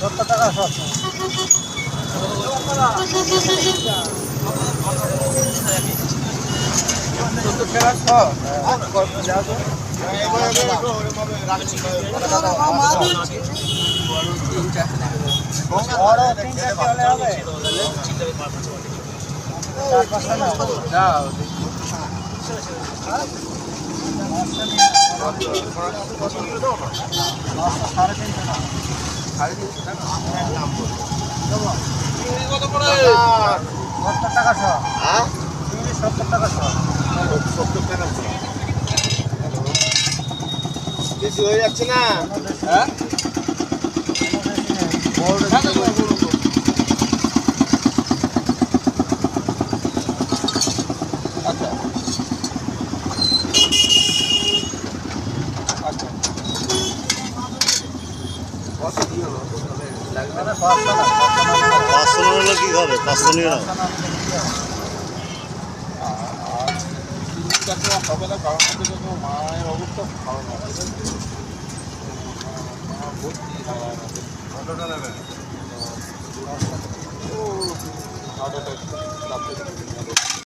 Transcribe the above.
70 টাকা সব। বেশি হয়ে যাচ্ছে না? হ্যাঁ আচ্ছা আচ্ছা 500 হলে কি হবে? 500 নিয়ে নাও। হবে না, কারণ হচ্ছে যে মায়ের অবস্থা ভালো না। কতটা নেবে? Heart attack